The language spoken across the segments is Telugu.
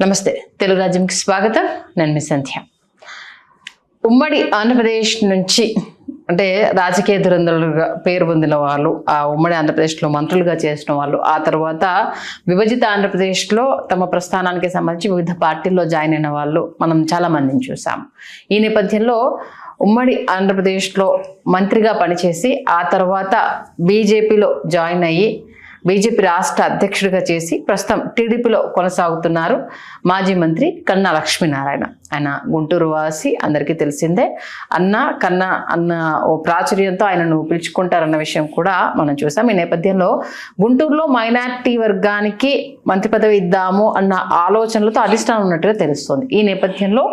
నమస్తే, తెలుగు రాజ్యంకి స్వాగతం. నేను మీ సంధ్య. ఉమ్మడి ఆంధ్రప్రదేశ్ నుంచి అంటే రాజకీయ ధురంధరులుగా పేరు పొందిన వాళ్ళు, ఆ ఉమ్మడి ఆంధ్రప్రదేశ్లో మంత్రులుగా చేసిన వాళ్ళు, ఆ తర్వాత విభజిత ఆంధ్రప్రదేశ్లో తమ ప్రస్థానానికి సంబంధించి వివిధ పార్టీల్లో జాయిన్ అయిన వాళ్ళు మనం చాలా మందిని చూసాం. ఈ నేపథ్యంలో ఉమ్మడి ఆంధ్రప్రదేశ్లో మంత్రిగా పనిచేసి ఆ తర్వాత బీజేపీలో జాయిన్ అయ్యి బీజేపీ రాష్ట్ర అధ్యక్షుడిగా చేసి ప్రస్తుతం టీడీపీలో కొనసాగుతున్నారు మాజీ మంత్రి కన్నా లక్ష్మీనారాయణ. ఆయన గుంటూరు వాసి, అందరికీ తెలిసిందే. కన్నా అన్న ఓ ప్రాచుర్యంతో ఆయనను పిలుచుకుంటారన్న విషయం కూడా మనం చూసాం. ఈ నేపథ్యంలో గుంటూరులో మైనార్టీ వర్గానికి మంత్రి పదవి ఇద్దాము అన్న ఆలోచనలతో అధిష్టానం ఉన్నట్టుగా తెలుస్తుంది. ఈ నేపథ్యంలో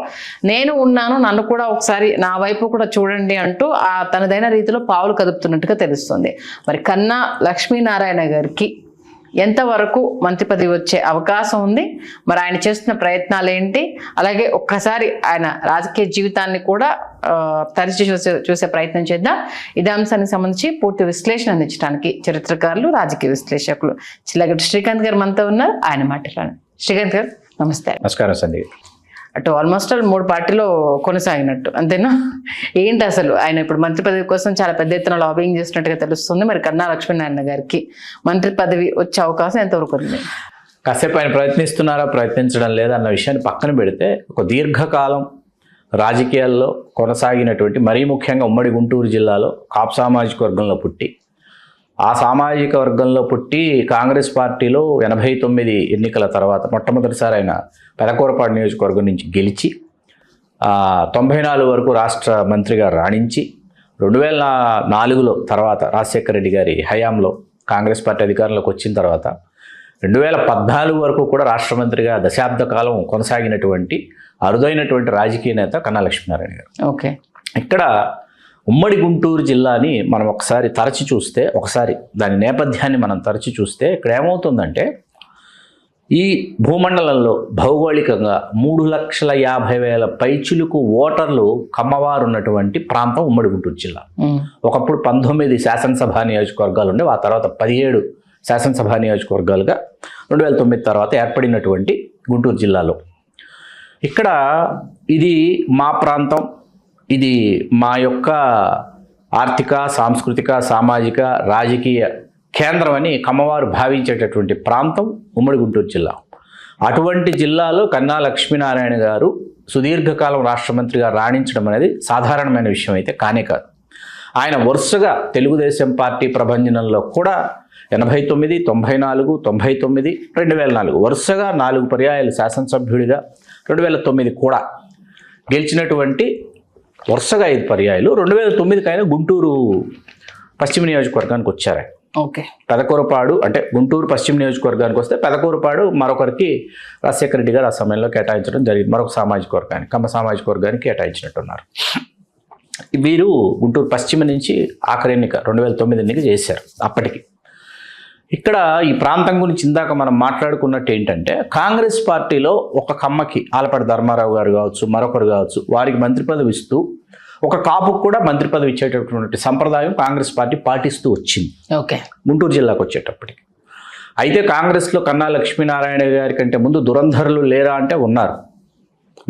నేను ఉన్నాను, నన్ను కూడా ఒకసారి నా వైపు కూడా చూడండి అంటూ తనదైన రీతిలో పావులు కదుపుతున్నట్టుగా తెలుస్తుంది. మరి కన్నా లక్ష్మీనారాయణ గారికి ఎంతవరకు మంత్రి పదవి వచ్చే అవకాశం ఉంది, మరి ఆయన చేస్తున్న ప్రయత్నాలు ఏంటి, అలాగే ఒక్కసారి ఆయన రాజకీయ జీవితాన్ని కూడా తరచి చూసే ప్రయత్నం చేద్దాం. ఇదే అంశానికి సంబంధించి పూర్తి విశ్లేషణ అందించడానికి చరిత్రకారులు, రాజకీయ విశ్లేషకులు చిల్లగడ్డ శ్రీకాంత్ గారు మనతో ఉన్నారు. ఆయన మాట్లాడాను. శ్రీకాంత్ గారు నమస్తే. నమస్కారం సంధి. అటు ఆల్మోస్ట్ 3 పార్టీలో కొనసాగినట్టు అంతేనా? ఏంటి అసలు ఆయన ఇప్పుడు మంత్రి పదవి కోసం చాలా పెద్ద ఎత్తున లాబింగ్ చేస్తున్నట్టుగా తెలుస్తుంది. మరి కన్నా లక్ష్మీనారాయణ గారికి మంత్రి పదవి వచ్చే అవకాశం ఎంతవరకు ఉంది? కాసేపు ఆయన ప్రయత్నిస్తున్నారా, ప్రయత్నించడం లేదా అన్న విషయాన్ని పక్కన పెడితే, ఒక దీర్ఘకాలం రాజకీయాల్లో కొనసాగినటువంటి, మరీ ముఖ్యంగా ఉమ్మడి గుంటూరు జిల్లాలో కాపు సామాజిక వర్గంలో పుట్టి, ఆ సామాజిక వర్గంలో పుట్టి కాంగ్రెస్ పార్టీలో 89 ఎన్నికల తర్వాత మొట్టమొదటిసారి ఆయన పెదకూరపాడు నియోజకవర్గం నుంచి గెలిచి 94 వరకు రాష్ట్ర మంత్రిగా రాణించి 2004లో తర్వాత రాజశేఖర రెడ్డి గారి హయాంలో కాంగ్రెస్ పార్టీ అధికారంలోకి వచ్చిన తర్వాత 2014 వరకు కూడా రాష్ట్ర మంత్రిగా దశాబ్ద కాలం కొనసాగినటువంటి అరుదైనటువంటి రాజకీయ నేత కన్నా లక్ష్మీనారాయణ గారు. ఓకే, ఇక్కడ ఉమ్మడి గుంటూరు జిల్లాని మనం ఒకసారి తరచి చూస్తే, ఒకసారి దాని నేపథ్యాన్ని మనం తరచి చూస్తే ఇక్కడ ఏమవుతుందంటే, ఈ భూమండలంలో భౌగోళికంగా 3,50,000 పైచిలుకు ఓటర్లు కమ్మవారు ఉన్నటువంటి ప్రాంతం ఉమ్మడి గుంటూరు జిల్లా. ఒకప్పుడు 19 శాసనసభ నియోజకవర్గాలు ఉండే, ఆ తర్వాత 17 శాసనసభ నియోజకవర్గాలుగా 2009 తర్వాత ఏర్పడినటువంటి గుంటూరు జిల్లాలో ఇక్కడ ఇది మా ప్రాంతం, ఇది మా యొక్క ఆర్థిక, సాంస్కృతిక, సామాజిక, రాజకీయ కేంద్రం అని కమ్మవారు భావించేటటువంటి ప్రాంతం ఉమ్మడి గుంటూరు జిల్లా. అటువంటి జిల్లాలో కన్నా లక్ష్మీనారాయణ గారు సుదీర్ఘకాలం రాష్ట్ర మంత్రిగా రాణించడం అనేది సాధారణమైన విషయం అయితే కానే కాదు. ఆయన వరుసగా తెలుగుదేశం పార్టీ ప్రభంజనంలో కూడా 89, 94, 99, 2004 వరుసగా 4 పర్యాయాలు శాసనసభ్యుడిగా, 2009 కూడా గెలిచినటువంటి వరుసగా 5 పర్యాయాలు 2009కి ఆయన గుంటూరు పశ్చిమ నియోజకవర్గానికి వచ్చారు. ఓకే, పెదకూరపాడు అంటే గుంటూరు పశ్చిమ నియోజకవర్గానికి వస్తే పెదకూరపాడు మరొకరికి రాజశేఖర రెడ్డి గారు ఆ సమయంలో కేటాయించడం జరిగింది. మరొక సామాజిక వర్గానికి, కమ్మ సామాజిక వర్గానికి కేటాయించినట్టున్నారు. వీరు గుంటూరు పశ్చిమ నుంచి ఆఖరి ఎన్నిక 2009 ఎన్నిక చేశారు. అప్పటికి ఇక్కడ ఈ ప్రాంతం గురించి ఇందాక మనం మాట్లాడుకున్నట్టు ఏంటంటే, కాంగ్రెస్ పార్టీలో ఒక కమ్మకి ఆలపాటి ధర్మారావు గారు కావచ్చు, మరొకరు కావచ్చు, వారికి మంత్రి పదవి ఇస్తూ ఒక కాపుకు కూడా మంత్రి పదవి ఇచ్చేటటువంటి సంప్రదాయం కాంగ్రెస్ పార్టీ పాటిస్తూ వచ్చింది. ఓకే, గుంటూరు జిల్లాకు వచ్చేటప్పటికి. అయితే కాంగ్రెస్లో కన్నా లక్ష్మీనారాయణ గారి కంటే ముందు దురంధరులు లేరా అంటే ఉన్నారు.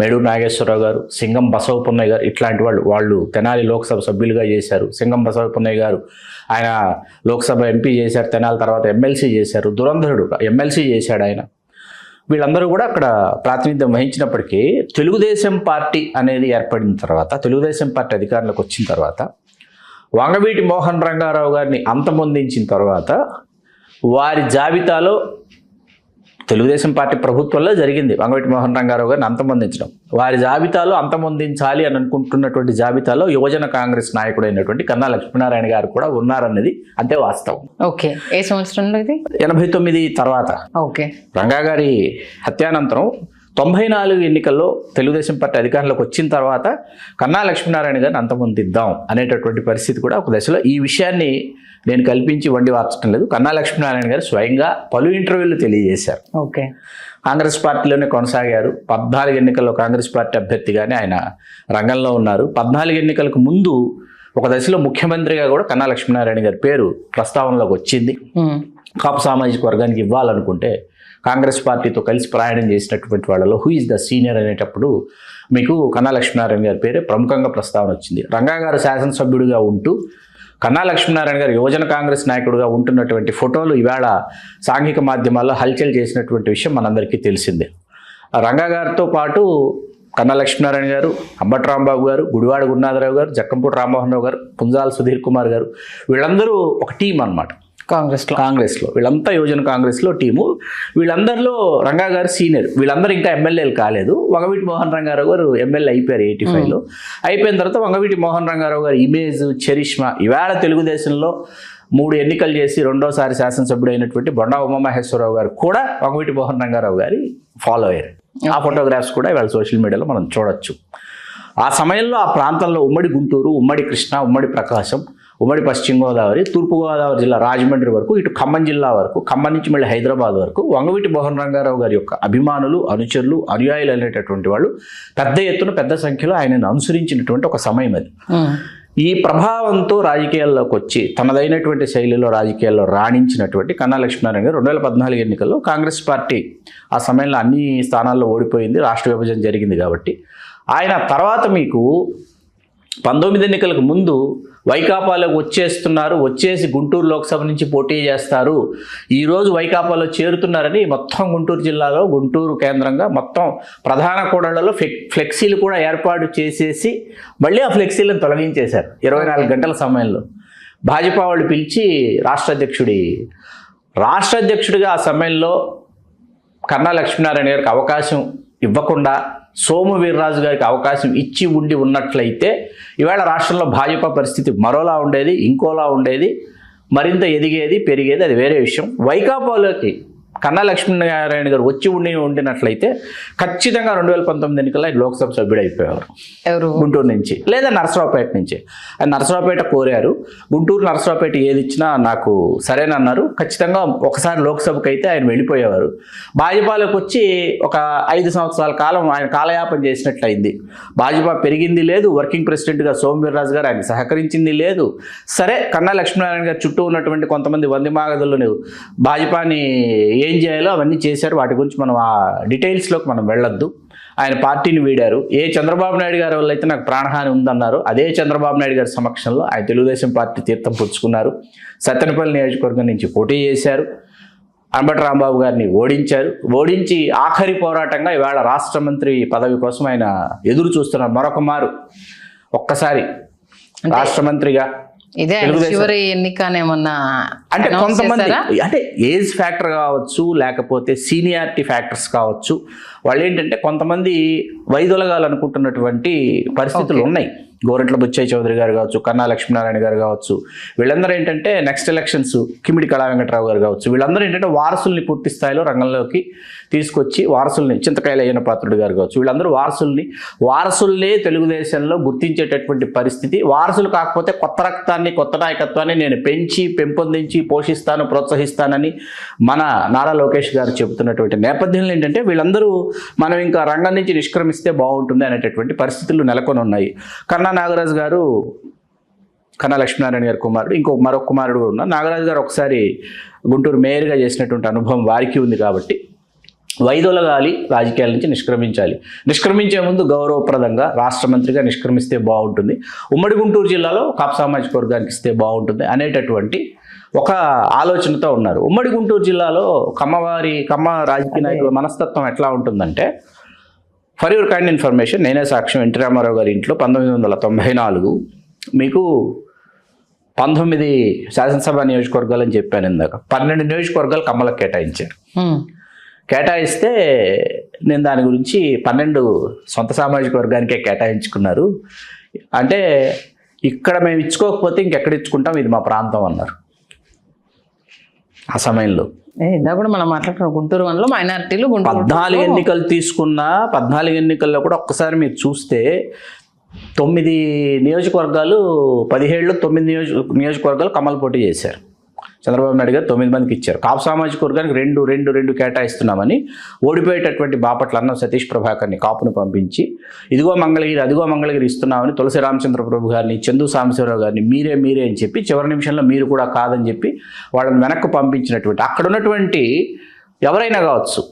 మేడూరు నాగేశ్వరరావు గారు, సింగం బసవపున్నయ్య గారు, ఇట్లాంటి వాళ్ళు తెనాలి లోక్సభ సభ్యులుగా చేశారు. సింగం బసవపున్నయ్య గారు ఆయన లోక్సభ ఎంపీ చేశారు, తెనాలి తర్వాత ఎమ్మెల్సీ చేశారు. దురంధరుడు ఎమ్మెల్సీ చేశాడు ఆయన. వీళ్ళందరూ కూడా అక్కడ ప్రాతినిధ్యం వహించినప్పటికీ తెలుగుదేశం పార్టీ అనేది ఏర్పడిన తర్వాత, తెలుగుదేశం పార్టీ అధికారంలోకి వచ్చిన తర్వాత, వంగవీటి మోహన్ రంగారావు గారిని అంతమొందించిన తర్వాత వారి జాబితాలో, తెలుగుదేశం పార్టీ ప్రభుత్వంలో జరిగింది వంగవీటి మోహన్ రంగారావు గారిని అంతమొందించడం, వారి జాబితాలో అంతమొందించాలి అని అనుకుంటున్నటువంటి జాబితాలో యువజన కాంగ్రెస్ నాయకుడైనటువంటి కన్నా లక్ష్మీనారాయణ గారు కూడా ఉన్నారన్నది అంతే వాస్తవం. ఓకే, ఏ సంవత్సరంలో ఇది? 89 తర్వాత. ఓకే, రంగా గారి హత్యానంతరం 94 ఎన్నికల్లో తెలుగుదేశం పార్టీ అధికారంలోకి వచ్చిన తర్వాత కన్నా లక్ష్మీనారాయణ గారిని అంతమొందిద్దాం అనేటటువంటి పరిస్థితి కూడా ఒక దశలో. ఈ విషయాన్ని నేను కల్పించి వండి వార్చడం లేదు, కన్నా లక్ష్మీనారాయణ గారు స్వయంగా పలు ఇంటర్వ్యూలు తెలియజేశారు. ఓకే, కాంగ్రెస్ పార్టీలోనే కొనసాగారు. 14 ఎన్నికల్లో కాంగ్రెస్ పార్టీ అభ్యర్థిగానే ఆయన రంగంలో ఉన్నారు. 14 ఎన్నికలకు ముందు ఒక దశలో ముఖ్యమంత్రిగా కూడా కన్నా లక్ష్మీనారాయణ గారి పేరు ప్రస్తావనలోకి వచ్చింది. కాపు సామాజిక వర్గానికి ఇవ్వాలనుకుంటే కాంగ్రెస్ పార్టీతో కలిసి ప్రయాణం చేసినటువంటి వాళ్ళలో హూ ఇస్ ద సీనియర్ అనేటప్పుడు మీకు కన్నా లక్ష్మీనారాయణ గారి పేరే ప్రముఖంగా ప్రస్తావన వచ్చింది. రంగా గారు శాసనసభ్యుడిగా ఉంటూ కన్నా లక్ష్మీనారాయణ గారు యువజన కాంగ్రెస్ నాయకుడిగా ఉంటున్నటువంటి ఫోటోలు ఇవాళ సాంఘిక మాధ్యమాల్లో హల్చల్ చేసినటువంటి విషయం మనందరికీ తెలిసిందే. రంగా గారితో పాటు కన్నా లక్ష్మీనారాయణ గారు, అంబటి రాంబాబు గారు, గుడివాడ గురునాథరావు గారు, జక్కంపూడి రామ్మోహన్ రావు గారు, పుంజాల సుధీర్ కుమార్ గారు, వీళ్ళందరూ ఒక టీం అన్నమాట కాంగ్రెస్లో. వీళ్ళంతా యువజన కాంగ్రెస్లో టీము. వీళ్ళందరిలో రంగా గారు సీనియర్. వీళ్ళందరూ ఇంకా ఎమ్మెల్యేలు కాలేదు. వంగవీటి మోహన్ రంగారావు గారు ఎమ్మెల్యే అయిపోయారు 85లో. అయిపోయిన తర్వాత వంగవీటి మోహన్ రంగారావు గారు ఇమేజ్, చరిష్మా ఇవాళ తెలుగుదేశంలో 3 ఎన్నికలు చేసి రెండోసారి శాసనసభ్యుడు అయినటువంటి బొండా ఉమామహేశ్వరరావు గారు కూడా వంగవీటి మోహన్ రంగారావు గారి ఫాలో అయ్యారు. ఆ ఫోటోగ్రాఫ్స్ కూడా ఇవాళ సోషల్ మీడియాలో మనం చూడొచ్చు. ఆ సమయంలో ఆ ప్రాంతంలో ఉమ్మడి గుంటూరు, ఉమ్మడి కృష్ణా, ఉమ్మడి ప్రకాశం, ఉమ్మడి పశ్చిమ గోదావరి, తూర్పుగోదావరి జిల్లా రాజమండ్రి వరకు, ఇటు ఖమ్మం జిల్లా వరకు, ఖమ్మం నుంచి మళ్ళీ హైదరాబాద్ వరకు వంగవీటి మోహన్ రంగారావు గారి యొక్క అభిమానులు, అనుచరులు, అనుయాయులు అనేటటువంటి వాళ్ళు పెద్ద ఎత్తున, పెద్ద సంఖ్యలో ఆయనను అనుసరించినటువంటి ఒక సమయం అది. ఈ ప్రభావంతో రాజకీయాల్లోకి వచ్చి తనదైనటువంటి శైలిలో రాజకీయాల్లో రాణించినటువంటి కన్నా లక్ష్మీనారాయణ గారు 2014 ఎన్నికల్లో కాంగ్రెస్ పార్టీ ఆ సమయంలో అన్ని స్థానాల్లో ఓడిపోయింది, రాష్ట్ర విభజన జరిగింది కాబట్టి. ఆయన తర్వాత మీకు 19 ఎన్నికలకు ముందు వైకాపాలోకి వచ్చేసి గుంటూరు లోక్సభ నుంచి పోటీ చేస్తారు, ఈరోజు వైకాపాలో చేరుతున్నారని మొత్తం గుంటూరు జిల్లాలో, గుంటూరు కేంద్రంగా మొత్తం ప్రధాన కూడళ్లలో ఫ్లెక్సీలు కూడా ఏర్పాటు చేసేసి మళ్ళీ ఆ ఫ్లెక్సీలను తొలగించేశారు 24 గంటల సమయంలో. భాజపా వాళ్ళు పిలిచి రాష్ట్ర అధ్యక్షుడిగా ఆ సమయంలో కన్నా లక్ష్మీనారాయణ గారికి అవకాశం ఇవ్వకుండా సోము వీర్రాజు గారికి అవకాశం ఇచ్చి ఉన్నట్లయితే ఇవాళ రాష్ట్రంలో భాజపా పరిస్థితి మరోలా ఉండేది, ఇంకోలా ఉండేది, మరింత ఎదిగేది, పెరిగేది, అది వేరే విషయం. వైకాపాలోకి కన్నా లక్ష్మీనారాయణ గారు ఉండినట్లయితే ఖచ్చితంగా 2019 ఎన్నికల్లో లోక్సభ సభ్యుడు అయిపోయేవారు. ఎవరు? గుంటూరు నుంచి లేదా నరసరావుపేట నుంచి. ఆయన నరసరావుపేట కోరారు. గుంటూరు నరసరావుపేట ఏది ఇచ్చినా నాకు సరేనన్నారు. ఖచ్చితంగా ఒకసారి లోక్సభకి అయితే ఆయన వెళ్ళిపోయేవారు. భాజపాలోకి వచ్చి ఒక 5 సంవత్సరాల కాలం ఆయన కాలయాపన చేసినట్లయింది. భాజపా పెరిగింది లేదు, వర్కింగ్ ప్రెసిడెంట్గా సోమవీర్రాజు గారు ఆయన సహకరించింది లేదు. సరే, కన్నా లక్ష్మీనారాయణ గారు చుట్టూ ఉన్నటువంటి కొంతమంది వందిమాగదులను భాజపాని ఏం చేయాలో అవన్నీ చేశారు. వాటి గురించి మనం ఆ డీటెయిల్స్లోకి మనం వెళ్ళొద్దు. ఆయన పార్టీని వీడారు. ఏ చంద్రబాబు నాయుడు గారి వల్ల అయితే నాకు ప్రాణహాని ఉందన్నారు, అదే చంద్రబాబు నాయుడు గారి సమక్షంలో ఆయన తెలుగుదేశం పార్టీ తీర్థం పుచ్చుకున్నారు. సత్తెనపల్లి నియోజకవర్గం నుంచి పోటీ చేశారు. అంబటి రాంబాబు గారిని ఓడించి ఆఖరి పోరాటంగా ఇవాళ రాష్ట్ర మంత్రి పదవి కోసం ఆయన ఎదురు చూస్తున్నారు. మరొక మారు ఒక్కసారి రాష్ట్ర మంత్రిగా ఇదే చివరి ఎన్నికనేమన్నా అంటే కొంతమంది అంటే ఏజ్ ఫ్యాక్టర్ కావచ్చు, లేకపోతే సీనియారిటీ ఫ్యాక్టర్స్ కావచ్చు, వాళ్ళు ఏంటంటే కొంతమంది వైదొలగాలనుకుంటున్నటువంటి పరిస్థితులు ఉన్నాయి. గోరెట్ల బుచ్చయ్య చౌదరి గారు కావచ్చు, కన్నా లక్ష్మీనారాయణ గారు కావచ్చు, వీళ్ళందరూ ఏంటంటే నెక్స్ట్ ఎలక్షన్స్ కిమిడి కళా వెంకటరావు గారు కావచ్చు, వీళ్ళందరూ ఏంటంటే వారసుల్ని పూర్తి స్థాయిలో రంగంలోకి తీసుకొచ్చి వారసుల్ని, చింతకాయల అయ్యన్న పాత్రుడు గారు కావచ్చు, వీళ్ళందరూ వారసుల్నే తెలుగుదేశంలో గుర్తించేటటువంటి పరిస్థితి. వారసులు కాకపోతే కొత్త రక్తాన్ని, కొత్త నాయకత్వాన్ని నేను పెంపొందించి పోషిస్తాను, ప్రోత్సహిస్తానని మన నారా లోకేష్ గారు చెబుతున్నటువంటి నేపథ్యంలో ఏంటంటే వీళ్ళందరూ మనం ఇంకా రంగం నుంచి నిష్క్రమిస్తే బాగుంటుంది అనేటటువంటి పరిస్థితులు నెలకొని ఉన్నాయి. కన్నా నాగరాజు గారు కన్నా లక్ష్మీనారాయణ గారి కుమారుడు, మరొక కుమారుడు కూడా ఉన్నారు. నాగరాజు గారు ఒకసారి గుంటూరు మేయర్గా చేసినటువంటి అనుభవం వారికి ఉంది కాబట్టి వైదొలగాలి, రాజకీయాల నుంచి నిష్క్రమించే ముందు గౌరవప్రదంగా రాష్ట్ర మంత్రిగా నిష్క్రమిస్తే బాగుంటుంది, ఉమ్మడి గుంటూరు జిల్లాలో కాపు సామాజిక వర్గానికి ఇస్తే బాగుంటుంది అనేటటువంటి ఒక ఆలోచనతో ఉన్నారు. ఉమ్మడి గుంటూరు జిల్లాలో కమ్మ రాజకీయ నాయకుల మనస్తత్వం ఎట్లా ఉంటుందంటే, ఫర్ యువర్ కైండ్ ఇన్ఫర్మేషన్, నేనే సాక్ష్యం, ఎన్టీ రామారావు గారి ఇంట్లో 1994 మీకు 19 శాసనసభ నియోజకవర్గాలు అని చెప్పాను ఇందాక, 12 నియోజకవర్గాలు కమ్మలకు కేటాయిస్తే నేను దాని గురించి 12 సొంత సామాజిక వర్గానికే కేటాయించుకున్నారు. అంటే ఇక్కడ మేము ఇచ్చుకోకపోతే ఇంకెక్కడ ఇచ్చుకుంటాం, ఇది మా ప్రాంతం అన్నారు. ఆ సమయంలో కూడా మనం మాట్లాడుకున్నాం గుంటూరు వన్లో మైనారిటీలు 14 ఎన్నికలు తీసుకున్నా, 14 ఎన్నికల్లో కూడా ఒక్కసారి మీరు చూస్తే 9 నియోజకవర్గాలు 17లో 9 నియోజకవర్గాలు కమల్ పోటీ చేశారు. చంద్రబాబు నాయుడు గారు 9 మందికి ఇచ్చారు. కాపు సామాజిక వర్గానికి 2 కేటాయిస్తున్నామని ఓడిపోయేటటువంటి బాపట్ల అన్న సతీష్ ప్రభాకర్ని కాపును పంపించి అదిగో మంగళగిరి ఇస్తున్నామని తులసి రామచంద్ర ప్రభు గారిని, చందు సాంబశివరావు గారిని మీరే అని చెప్పి చివరి నిమిషంలో మీరు కూడా కాదని చెప్పి వాళ్ళని వెనక్కు పంపించినటువంటి అక్కడ ఉన్నటువంటి ఎవరైనా కావచ్చు,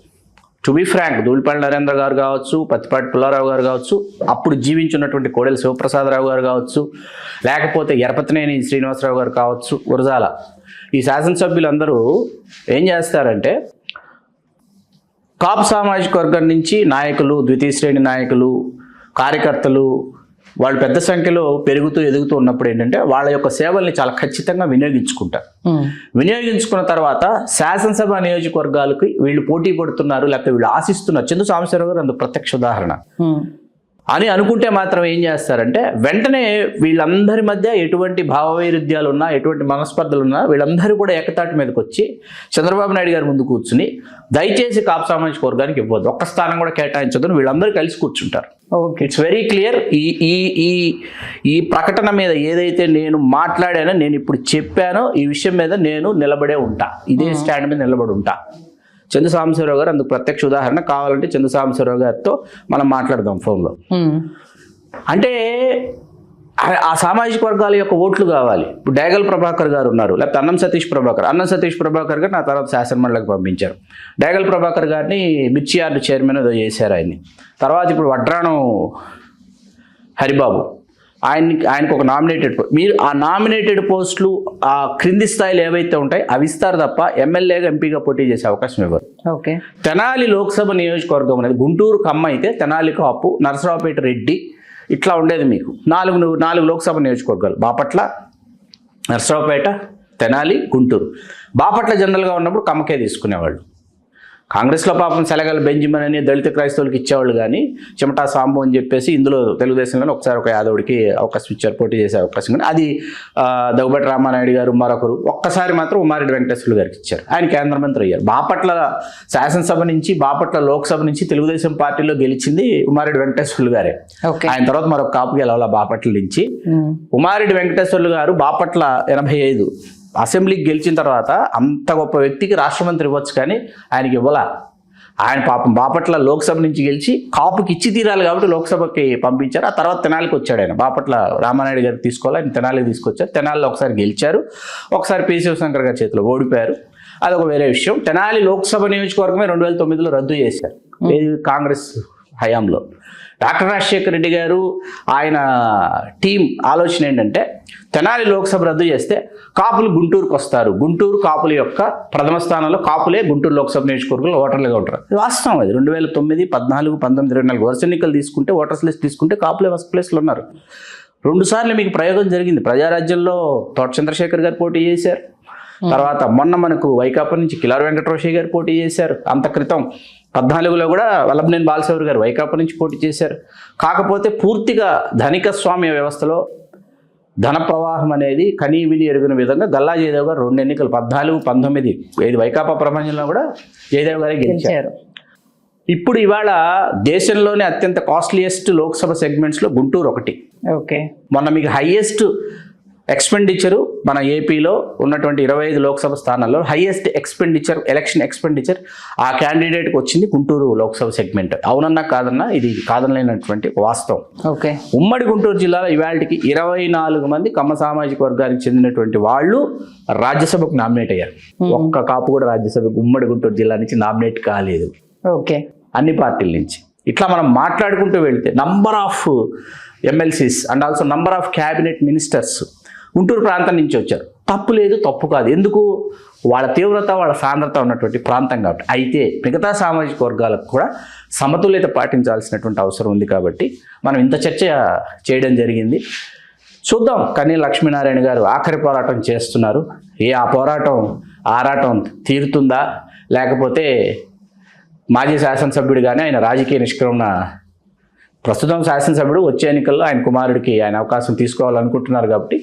to be frank, Dhulipalla Narendra garu కావచ్చు, పత్తిపాటి పుల్లారావు గారు కావచ్చు, అప్పుడు జీవించున్నటువంటి కోడెల శివప్రసాదరావు గారు కావచ్చు, లేకపోతే ఎరపతినేని శ్రీనివాసరావు గారు కావచ్చు, గురజాల, ఈ శాసనసభ్యులందరూ ఏం చేస్తారంటే కాపు సామాజిక వర్గం నుంచి నాయకులు, ద్వితీయ శ్రేణి నాయకులు, కార్యకర్తలు వాళ్ళు పెద్ద సంఖ్యలో పెరుగుతూ ఎదుగుతూ ఉన్నప్పుడు ఏంటంటే వాళ్ళ యొక్క సేవల్ని చాలా ఖచ్చితంగా వినియోగించుకుంటారు. వినియోగించుకున్న తర్వాత శాసనసభ నియోజకవర్గాలకి వీళ్ళు పోటీ పడుతున్నారు, లేకపోతే వీళ్ళు ఆశిస్తున్నారు, చందు సాంబశివరావు గారు అందుకు ప్రత్యక్ష ఉదాహరణ అని అనుకుంటే మాత్రం ఏం చేస్తారంటే వెంటనే వీళ్ళందరి మధ్య ఎటువంటి భావవైరుధ్యాలు ఉన్నా, ఎటువంటి మనస్పర్ధలు ఉన్నా వీళ్ళందరూ కూడా ఏకతాటి మీదకి వచ్చి చంద్రబాబు నాయుడు గారి ముందు కూర్చుని దయచేసి కాపు సామాజిక వర్గానికి ఇవ్వద్దు, ఒక్క స్థానం కూడా కేటాయించొద్దని వీళ్ళందరూ కలిసి కూర్చుంటారు. It's very clear. ఈ ప్రకటన మీద ఏదైతే నేను మాట్లాడానో, నేను ఇప్పుడు చెప్పానో, ఈ విషయం మీద నేను నిలబడే ఉంటా, ఇదే స్టాండ్ మీద నిలబడి ఉంటా. చందు సాంబశివరావు గారు అందుకు ప్రత్యక్ష ఉదాహరణ. కావాలంటే చందు సాంబశివరావు గారితో మనం మాట్లాడదాం ఫోన్లో. అంటే ఆ సామాజిక వర్గాల యొక్క ఓట్లు కావాలి. ఇప్పుడు డేగల ప్రభాకర్ గారు ఉన్నారు, లేకపోతే అన్నం సతీష్ ప్రభాకర్ గారు నా తర్వాత శాసనమండలికి పంపించారు. డేగల ప్రభాకర్ గారిని మిర్చి యార్డు చైర్మన్ ఏదో చేశారు ఆయన్ని. తర్వాత ఇప్పుడు వడ్రాణం హరిబాబు, ఆయనకు ఒక నామినేటెడ్, మీరు ఆ నామినేటెడ్ పోస్టులు ఆ క్రింది స్థాయిలో ఏవైతే ఉంటాయి అవి ఇస్తారు తప్ప ఎమ్మెల్యేగా ఎంపీగా పోటీ చేసే అవకాశం ఇవ్వరు. ఓకే. తెనాలి లోక్సభ నియోజకవర్గం అనేది గుంటూరు కమ్మ అయితే తెనాలి కాపు, నరసరావుపేట రెడ్డి, ఇట్లా ఉండేది. మీకు నాలుగు లోక్సభ నియోజకవర్గాలు, బాపట్ల, నరసరావుపేట, తెనాలి, గుంటూరు. బాపట్ల జనరల్గా ఉన్నప్పుడు కమ్మకే తీసుకునేవాళ్ళు. కాంగ్రెస్లో పాపం సెలగల బెంజమిన్ అని దళిత క్రైస్తవులకు ఇచ్చేవాళ్ళు, కానీ చెమటా సాంబు అని చెప్పేసి ఇందులో తెలుగుదేశంలో ఒకసారి ఒక యాదవుడికి అవకాశం ఇచ్చారు, పోటీ చేసే అవకాశం. కానీ అది దగ్గుబాటి రామానాయుడు గారు మరొకరు, ఒక్కసారి మాత్రం ఉమారెడ్డి వెంకటేశ్వర్లు గారికి ఇచ్చారు, ఆయన కేంద్ర మంత్రి అయ్యారు. బాపట్ల శాసనసభ నుంచి, బాపట్ల లోక్సభ నుంచి తెలుగుదేశం పార్టీలో గెలిచింది ఉమారెడ్డి వెంకటేశ్వర్లు గారే. ఆయన తర్వాత మరొక కాపు గెలవాల బాపట్ల నుంచి. ఉమారెడ్డి వెంకటేశ్వర్లు గారు బాపట్ల 85 అసెంబ్లీకి గెలిచిన తర్వాత అంత గొప్ప వ్యక్తికి రాష్ట్ర మంత్రి ఇవ్వచ్చు, కానీ ఆయనకి ఇవ్వాల. ఆయన పాపం బాపట్ల లోక్సభ నుంచి గెలిచి కాపుకి ఇచ్చి తీరాలి కాబట్టి లోక్సభకి పంపించారు. ఆ తర్వాత తెనాలికి వచ్చాడు ఆయన. బాపట్ల రామానాయుడు గారు తీసుకోవాలి, ఆయన తెనాలికి తీసుకొచ్చారు. తెనాలిలో ఒకసారి గెలిచారు, ఒకసారి పి శివశంకర్ గారి చేతిలో ఓడిపోయారు, అదొక వేరే విషయం. తెనాలి లోక్సభ నియోజకవర్గమే 2009లో రద్దు చేశారు కాంగ్రెస్ హయాంలో. డాక్టర్ రాజశేఖర రెడ్డి గారు ఆయన టీం ఆలోచన ఏంటంటే తెనాలి లోక్సభ రద్దు చేస్తే కాపులు గుంటూరుకు వస్తారు, గుంటూరు కాపుల యొక్క ప్రథమ స్థానంలో కాపులే గుంటూరు లోక్సభ నియోజకవర్గంలో ఓటర్లుగా ఉంటారు. వాస్తవం అది. 2009, 14, 19, 24 వరుస ఎన్నికలు తీసుకుంటే, ఓటర్స్ లిస్ట్ తీసుకుంటే కాపులే ఫస్ట్ ప్లేస్లో ఉన్నారు. 2 సార్లు మీకు ప్రయోగం జరిగింది. ప్రజారాజ్యంలో తోట చంద్రశేఖర్ గారు పోటీ చేశారు, తర్వాత మొన్న మనకు వైకాపా నుంచి కిలారు వెంకటరోషయ్య గారు పోటీ చేశారు, అంత క్రితం 14లో కూడా వల్లభనేని బాలశౌరి గారు వైకాపా నుంచి పోటీ చేశారు. కాకపోతే పూర్తిగా ధనిక స్వామ్య వ్యవస్థలో ధన ప్రవాహం అనేది కనీ విని ఎరుగున విధంగా గల్లా జయదేవ్ గారు 2 ఎన్నికలు 14, 19 ఏది వైకాపా ప్రపంచంలో కూడా జయదేవ్ గారే గెలిచారు. ఇప్పుడు ఇవాళ దేశంలోనే అత్యంత కాస్ట్లీయెస్ట్ లోక్సభ సెగ్మెంట్స్లో గుంటూరు ఒకటి. ఓకే. మొన్న మీకు హైయెస్ట్ ఎక్స్పెండిచరు మన ఏపీలో ఉన్నటువంటి 25 లోక్సభ స్థానాల్లో హైయెస్ట్ ఎక్స్పెండిచర్, ఎలక్షన్ ఎక్స్పెండిచర్ ఆ క్యాండిడేట్కి వచ్చింది గుంటూరు లోక్సభ సెగ్మెంట్. అవునన్నా కాదన్నా ఇది కాదనలేనటువంటి వాస్తవం. ఓకే. ఉమ్మడి గుంటూరు జిల్లాలో ఇవాళకి 24 మంది కమ్మ సామాజిక వర్గానికి చెందినటువంటి వాళ్ళు రాజ్యసభకు నామినేట్ అయ్యారు. ఒక్క కాపు కూడా రాజ్యసభకు ఉమ్మడి గుంటూరు జిల్లా నుంచి నామినేట్ కాలేదు. ఓకే. అన్ని పార్టీల నుంచి. ఇట్లా మనం మాట్లాడుకుంటూ వెళ్తే number of MLCs and also number of cabinet ministers Guntur ప్రాంతం నుంచి వచ్చారు. తప్పు లేదు, తప్పు కాదు. ఎందుకు? వాళ్ళ తీవ్రత, వాళ్ళ సాంద్రత ఉన్నటువంటి ప్రాంతం కాబట్టి. అయితే మిగతా సామాజిక వర్గాలకు కూడా సమతుల్యత పాటించాల్సినటువంటి అవసరం ఉంది కాబట్టి మనం ఇంత చర్చ చేయడం జరిగింది. చూద్దాం. కన్నీ లక్ష్మీనారాయణ గారు ఆఖరి పోరాటం చేస్తున్నారు. ఆ పోరాటం ఆరాటం తీరుతుందా, లేకపోతే మాజీ శాసనసభ్యుడిగానే ఆయన రాజకీయ నిష్క్రమణ, ప్రస్తుతం శాసనసభ్యుడు, వచ్చే ఎన్నికల్లో ఆయన కుమారుడికి ఆయన అవకాశం తీసుకోవాలనుకుంటున్నారు కాబట్టి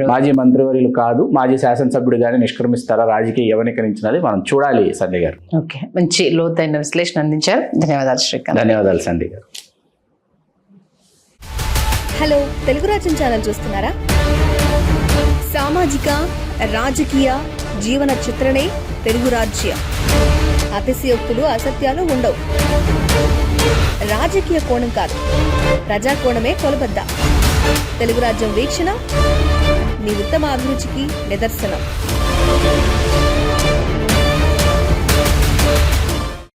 మాజీ మంత్రివర్యులు కాదు, మాజీ శాసనసభ్యుడిగానే నిష్క్రమిస్తారా, రాజకీయ యవనికరించినది మనం చూడాలి. సంజయ్ గారు ఓకే, మంచి లోతైన విశ్లేషణ అందించారు. ధన్యవాదాలు శ్రీకాంత్. ధన్యవాదాలు సంజయ్ గారు. హలో, తెలుగు రాజ్యం ఛానల్ చూస్తున్నారా? సామాజిక, రాజకీయ, జీవన చిత్రణే తెలుగు రాజ్యం. అతిశయోక్తులు, అసత్యాలు ఉండవు. రాజకీయ కోణం కాదు, ప్రజా కోణమే కొలబద్ద. తెలుగు రాజ్యం వీక్షణ మీ ఉత్తమ అభిరుచికి నిదర్శనం.